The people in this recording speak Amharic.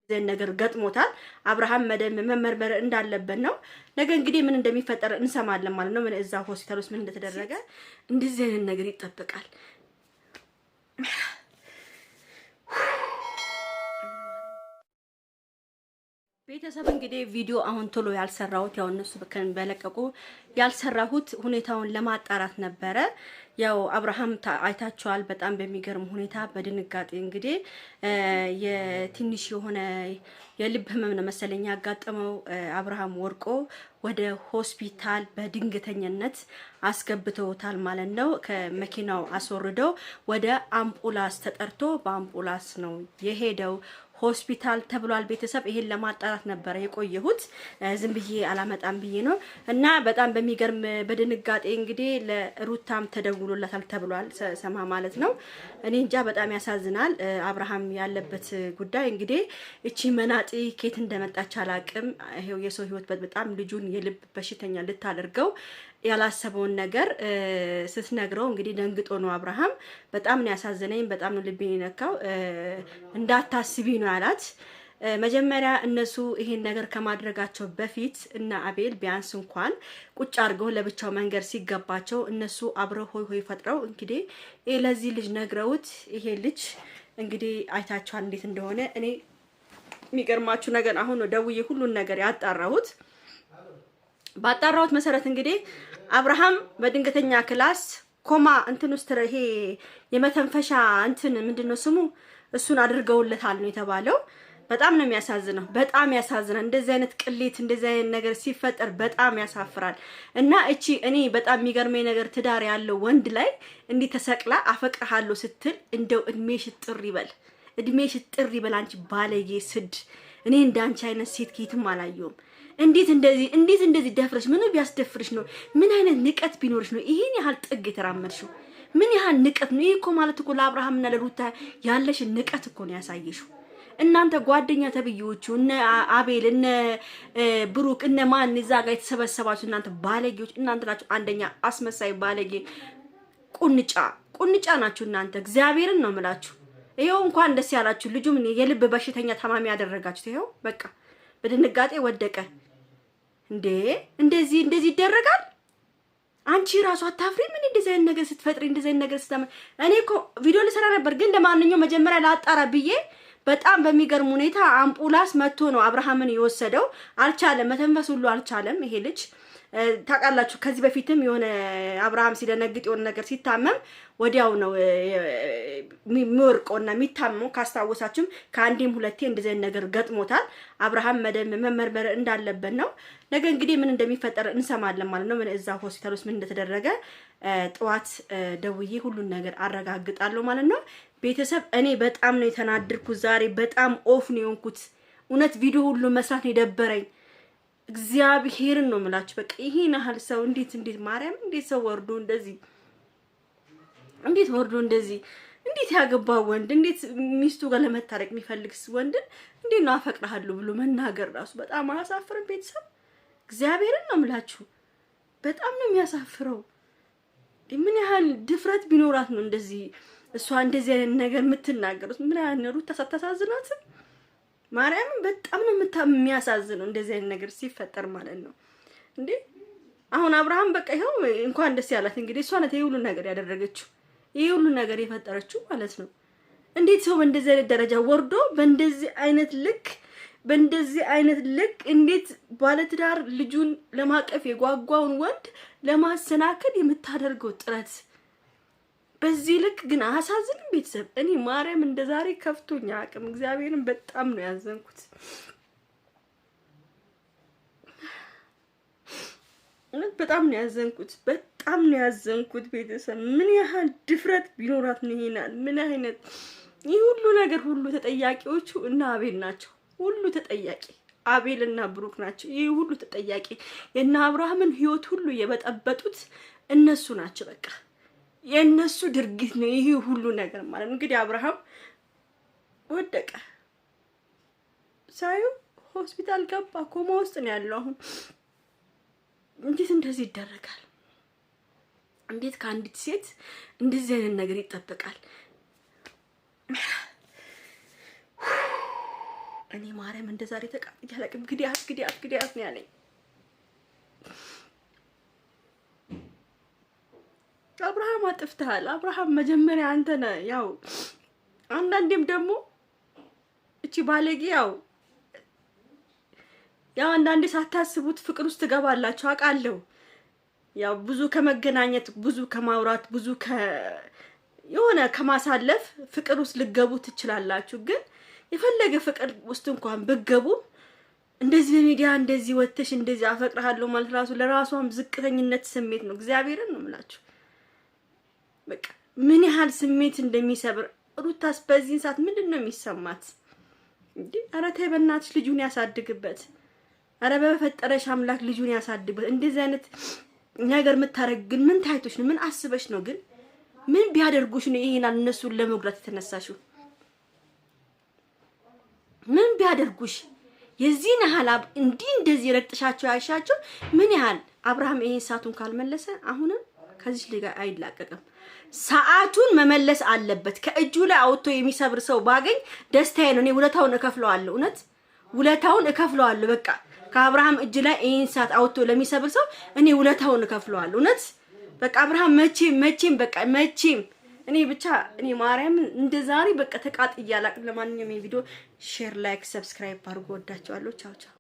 ዘን ነገር ገጥሞታል አብርሃም መመርመር እንዳለበት ነው ነገ እንግዲህ ምን እንደሚፈጠር እንሰማለን ማለት ነው ምን እዛ ሆስፒታል ውስጥ ምን እንደተደረገ እንደዚህ አይነት ነገር ይጠበቃል ቤተሰብ እንግዲህ ቪዲዮ አሁን ቶሎ ያልሰራሁት ያው እነሱ በከን በለቀቁ ያልሰራሁት ሁኔታውን ለማጣራት ነበረ ያው አብርሃም አይታቸዋል በጣም በሚገርም ሁኔታ በድንጋጤ እንግዲህ የትንሽ የሆነ የልብ ህመም ነው መሰለኝ ያጋጠመው አብርሃም ወርቆ ወደ ሆስፒታል በድንገተኛነት አስገብተውታል ማለት ነው ከመኪናው አስወርደው ወደ አምቡላንስ ተጠርቶ በአምቡላንስ ነው የሄደው ሆስፒታል ተብሏል ቤተሰብ ይሄን ለማጣራት ነበር የቆየሁት ዝም ብዬ አላመጣም ብዬ ነው እና በጣም በሚገርም በድንጋጤ እንግዲህ ለሩታም ተደውሎላታል ተብሏል ሰማ ማለት ነው እኔ እንጃ በጣም ያሳዝናል አብርሃም ያለበት ጉዳይ እንግዲህ እቺ መናጢ ኬት እንደመጣች አላቅም ይሄው የሰው ህይወት በጣም ልጁን የልብ በሽተኛ ልታደርገው ያላሰበውን ነገር ስትነግረው እንግዲህ ደንግጦ ነው አብርሃም በጣም ነው ያሳዘነኝ በጣም ነው ልቤን የነካው እንዳታስቢ ነው ያላት መጀመሪያ እነሱ ይሄን ነገር ከማድረጋቸው በፊት እና አቤል ቢያንስ እንኳን ቁጭ አድርገው ለብቻው መንገር ሲገባቸው እነሱ አብረው ሆይ ፈጥረው እንግዲህ ለዚህ ልጅ ነግረውት ይሄ ልጅ እንግዲህ አይታችኋል እንዴት እንደሆነ እኔ የሚገርማችሁ ነገር አሁን ነው ደውዬ ሁሉን ነገር ያጣራሁት ባጣራሁት መሰረት እንግዲህ አብርሃም በድንገተኛ ክላስ ኮማ እንትን ውስጥ ይሄ የመተንፈሻ እንትን ምንድነው ስሙ እሱን አድርገውለታል ነው የተባለው በጣም ነው የሚያሳዝነው በጣም ያሳዝናል እንደዚህ አይነት ቅሌት እንደዚህ አይነት ነገር ሲፈጠር በጣም ያሳፍራል እና እቺ እኔ በጣም የሚገርመኝ ነገር ትዳር ያለው ወንድ ላይ እንዲህ ተሰቅላ አፈቅርሃለሁ ስትል እንደው እድሜሽ ጥሪ ይበል አንቺ ባለጌ ስድ እኔ እንዳንቺ አይነት ሴት ኬትም አላየሁም እንዴት እንደዚህ ደፍረሽ ምን ቢያስደፍርሽ ነው ምን አይነት ንቀት ቢኖርሽ ነው ይሄን ያህል ጥግ የተራመድሽው ምን ያህል ንቀት ነው ይሄ እኮ ማለት እኮ ለአብርሃምና ለሩታ ያለሽ ንቀት እኮ ነው ያሳየሽው እናንተ ጓደኛ ተብዩቹ እነ አቤል እነ ብሩክ እነ ማን እዛ ጋር የተሰበሰባችሁ እናንተ ባለጌዎች እናንተ ናችሁ አንደኛ አስመሳይ ባለጌ ቁንጫ ናችሁ እናንተ እግዚአብሔርን ነው የምላችሁ ይሄው እንኳን ደስ ያላችሁ ልጁ ምን የልብ በሽተኛ ታማሚ ያደረጋችሁ ይሄው በቃ በድንጋጤ ወደቀ እንዴ እንደዚህ ይደረጋል አንቺ ራሱ አታፍሪ ምን እንደዚህ አይነት ነገር ስትፈጥሪ እንደዚህ አይነት ነገር ስታመ እኔ እኮ ቪዲዮ ልሰራ ነበር ግን ለማንኛውም መጀመሪያ ላጣራ ብዬ በጣም በሚገርም ሁኔታ አምቡላንስ መጥቶ ነው አብርሃምን የወሰደው አልቻለም መተንፈስ ሁሉ አልቻለም ይሄ ልጅ ታቃላችሁ ከዚህ በፊትም የሆነ አብርሃም ሲደነግጥ የሆነ ነገር ሲታመም ወዲያው ነው የሚወርቀውና የሚታመው ካስታወሳችሁም ከአንዴም ሁለቴ እንደዚህ አይነት ነገር ገጥሞታል አብርሃም መመርመር እንዳለበት ነው ነገ እንግዲህ ምን እንደሚፈጠር እንሰማለን ማለት ነው ምን እዛ ሆስፒታል ውስጥ ምን እንደተደረገ ጠዋት ደውዬ ሁሉን ነገር አረጋግጣለሁ ማለት ነው ቤተሰብ እኔ በጣም ነው የተናደድኩት ዛሬ በጣም ኦፍ ነው የሆንኩት እውነት ቪዲዮ ሁሉ መስራት ነው የደበረኝ እግዚአብሔርን ነው የምላችሁ በቃ ይሄን ያህል ሰው እንዴት ማርያም እንዴት ሰው ወርዶ እንደዚህ እንዴት ያገባው ወንድ እንዴት ሚስቱ ጋር ለመታረቅ የሚፈልግስ ወንድ እንዴት ነው አፈቅራለሁ ብሎ መናገር ራሱ በጣም አሳፍረን ቤተሰብ እግዚአብሔርን ነው የምላችሁ በጣም ነው የሚያሳፍረው ምን ያህል ድፍረት ቢኖራት ነው እንደዚህ እሷ እንደዚህ አይነት ነገር የምትናገሩት ምን ያህል ነው ተሳታዛዝናት ማርያም በጣም ነው የሚያሳዝነው እንደዚህ አይነት ነገር ሲፈጠር ማለት ነው እንዴ አሁን አብርሃም በቃ ይሄው እንኳን ደስ ያላት እንግዲህ እሷ ናት ይሁሉ ነገር ያደረገችው ይሁሉ ነገር የፈጠረችው ማለት ነው እንዴት ሰው በእንደዚህ አይነት ደረጃ ወርዶ በእንደዚህ አይነት ልክ እንዴት ባለትዳር ልጁን ለማቀፍ የጓጓውን ወንድ ለማሰናከል የምታደርገው ጥረት በዚህ ልክ ግን አሳዝንም ቤተሰብ እኔ ማርያም እንደዛሬ ከፍቶኛ አቅም እግዚአብሔርን በጣም ነው ያዘንኩት በጣም ነው ያዘንኩት ቤተሰብ ምን ያህል ድፍረት ቢኖራት ነው ይሄናል ምን አይነት ይሄ ሁሉ ነገር ሁሉ ተጠያቂዎቹ እና አቤል ናቸው ሁሉ ተጠያቂ አቤልና ብሩክ ናቸው ይሄ ሁሉ ተጠያቂ የና አብርሃምን ህይወት ሁሉ የበጠበጡት እነሱ ናቸው በቃ የነሱ ድርጊት ነው ይሄ ሁሉ ነገር ማለት እንግዲህ አብርሃም ወደቀ ሳዩ ሆስፒታል ገባ ኮማ ውስጥ ነው ያለው አሁን እንዴት እንደዚህ ይደረጋል እንዴት ከአንዲት ሴት እንደዚህ አይነት ነገር ይጠበቃል እኔ ማርያም እንደዛሬ ተቃጥያ አላውቅም። ግዲያት ነው ያለኝ። አብርሃም አጥፍተሃል። አብርሃም መጀመሪያ አንተ ነህ። ያው አንዳንዴም ደግሞ እቺ ባለጌ ያው አንዳንዴ ሳታስቡት ፍቅር ውስጥ ትገባላችሁ አውቃለሁ። ያው ብዙ ከመገናኘት ብዙ ከማውራት ብዙ የሆነ ከማሳለፍ ፍቅር ውስጥ ልገቡ ትችላላችሁ። ግን የፈለገ ፍቅር ውስጥ እንኳን ብገቡ እንደዚህ በሚዲያ እንደዚህ ወተሽ እንደዚህ አፈቅርሃለሁ ማለት ራሱ ለራሷም ዝቅተኝነት ስሜት ነው። እግዚአብሔርን ነው የምላችሁ። በቃ ምን ያህል ስሜት እንደሚሰብር ሩታስ በዚህ ሰዓት ምንድነው የሚሰማት እንዴ? ኧረ ተይ በእናትሽ ልጁን ያሳድግበት። ኧረ በፈጠረሽ አምላክ ልጁን ያሳድግበት። እንደዚህ አይነት ነገር የምታረግ ግን ምን ታይቶሽ ነው? ምን አስበሽ ነው? ግን ምን ቢያደርጉሽ ነው ይሄን እነሱን ለመጉዳት የተነሳሽው? ምን ቢያደርጉሽ የዚህን ያህል እንደዚህ ረጥሻቸው ያሻቸው? ምን ያህል አብርሃም ይሄን ሰዓቱን ካልመለሰ አሁንም ከዚህ ልጅ ጋር አይላቀቅም። ሰዓቱን መመለስ አለበት። ከእጁ ላይ አውጥቶ የሚሰብር ሰው ባገኝ ደስታዬ ነው። እኔ ውለታውን እከፍለዋለሁ። እውነት ውለታውን እከፍለዋለሁ። በቃ ከአብርሃም እጅ ላይ ይሄን ሰዓት አውጥቶ ለሚሰብር ሰው እኔ ውለታውን እከፍለዋለሁ። እውነት በቃ አብርሃም መቼም እኔ ብቻ እኔ ማርያም እንደዛሬ በቃ ተቃጥያ አላቅም። ለማንኛውም የቪዲዮ ሼር፣ ላይክ፣ ሰብስክራይብ አድርጉ። ወዳችኋለሁ። ቻው ቻው።